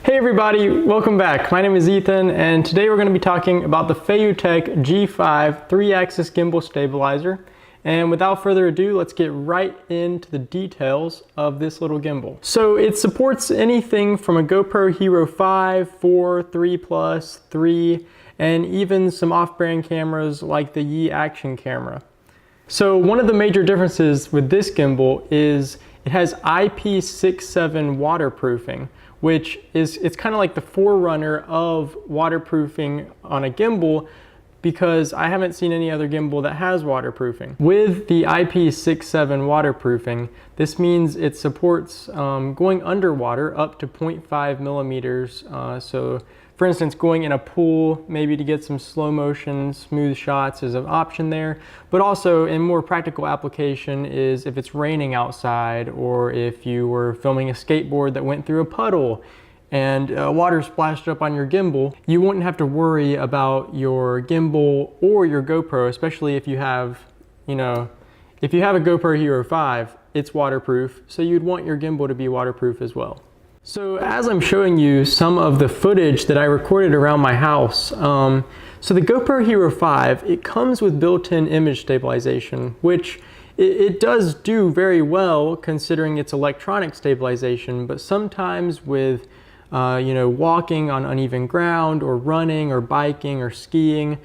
Hey everybody, welcome back. My name is Ethan and today we're going to be talking about the FeiyuTech G5 3-axis gimbal stabilizer. And without further ado, let's get right into the details of this little gimbal. So it supports anything from a GoPro Hero 5, 4, 3 Plus, 3, and even some off-brand cameras like the Yi Action camera. So one of the major differences with this gimbal is it has IP67 waterproofing, which is, it's kind of like the forerunner of waterproofing on a gimbal, because I haven't seen any other gimbal that has waterproofing. With the IP67 waterproofing, this means it supports going underwater up to 0.5 millimeters. So for instance, going in a pool, maybe to get some slow motion, smooth shots is an option there. But also in more practical application is if it's raining outside, or if you were filming a skateboard that went through a puddle and water splashed up on your gimbal, you wouldn't have to worry about your gimbal or your GoPro, especially if you have, if you have a GoPro Hero 5, it's waterproof, so you'd want your gimbal to be waterproof as well. So as I'm showing you some of the footage that I recorded around my house, so the GoPro Hero 5, it comes with built-in image stabilization, which it does do very well considering it's electronic stabilization, but sometimes with walking on uneven ground, or running, or biking, or skiing,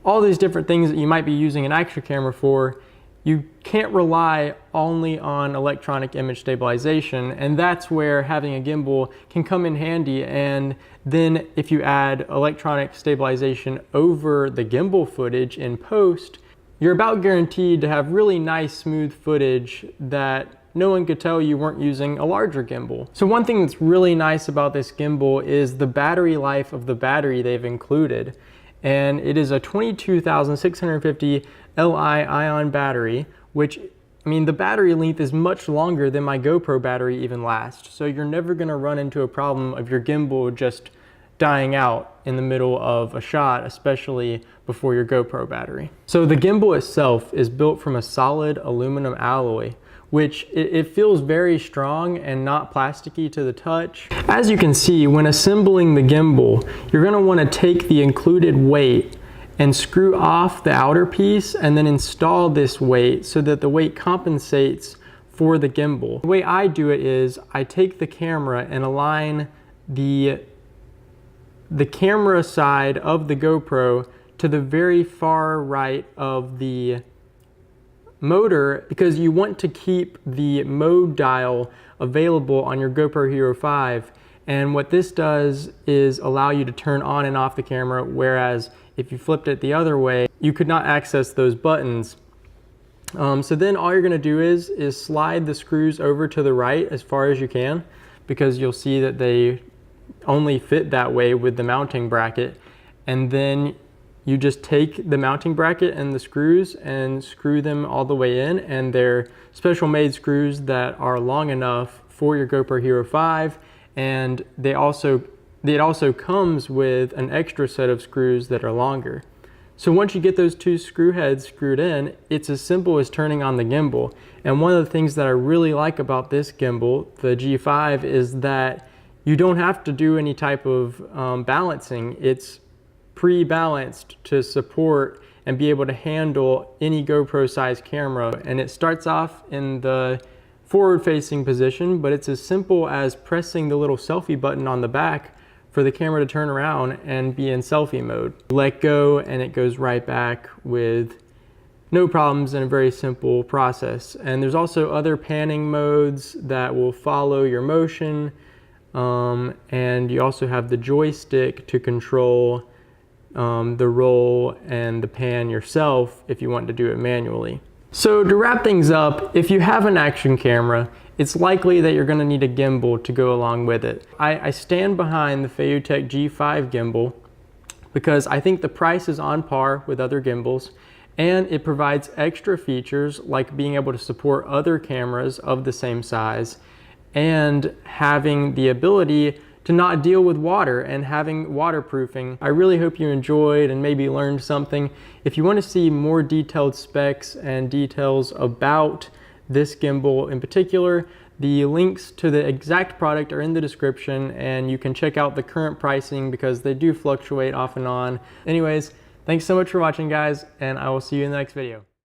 all these different things that you might be using an action camera for, you can't rely only on electronic image stabilization, and that's where having a gimbal can come in handy. And then if you add electronic stabilization over the gimbal footage in post, you're about guaranteed to have really nice smooth footage that no one could tell you weren't using a larger gimbal. So one thing that's really nice about this gimbal is the battery life of the battery they've included. And it is a 22,650 Li-ion battery, which, the battery length is much longer than my GoPro battery even lasts. So you're never gonna run into a problem of your gimbal just dying out in the middle of a shot, especially before your GoPro battery. So the gimbal itself is built from a solid aluminum alloy, which it feels very strong and not plasticky to the touch. As you can see, when assembling the gimbal, you're gonna wanna take the included weight and screw off the outer piece and then install this weight so that the weight compensates for the gimbal. The way I do it is I take the camera and align the camera side of the GoPro to the very far right of the motor, because you want to keep the mode dial available on your GoPro Hero 5. And what this does is allow you to turn on and off the camera, whereas if you flipped it the other way, you could not access those buttons. So then all you're gonna do is slide the screws over to the right as far as you can, because you'll see that they only fit that way with the mounting bracket. And then you just take the mounting bracket and the screws and screw them all the way in, and they're special made screws that are long enough for your GoPro Hero 5, and it also comes with an extra set of screws that are longer. So once you get those two screw heads screwed in, it's as simple as turning on the gimbal. And one of the things that I really like about this gimbal, the G5, is that you don't have to do any type of balancing. It's pre-balanced to support and be able to handle any GoPro size camera. And it starts off in the forward-facing position, but it's as simple as pressing the little selfie button on the back for the camera to turn around and be in selfie mode. Let go and it goes right back with no problems, in a very simple process. And there's also other panning modes that will follow your motion, and you also have the joystick to control the roll and the pan yourself if you want to do it manually. So to wrap things up, if you have an action camera, it's likely that you're going to need a gimbal to go along with it. I stand behind the FeiyuTech G5 gimbal because I think the price is on par with other gimbals, and it provides extra features like being able to support other cameras of the same size and having the ability to not deal with water and having waterproofing. I really hope you enjoyed and maybe learned something. If you want to see more detailed specs and details about this gimbal in particular, The links to the exact product are in the description, and you can check out the current pricing because they do fluctuate off and on. Anyways, thanks so much for watching, guys, and I will see you in the next video.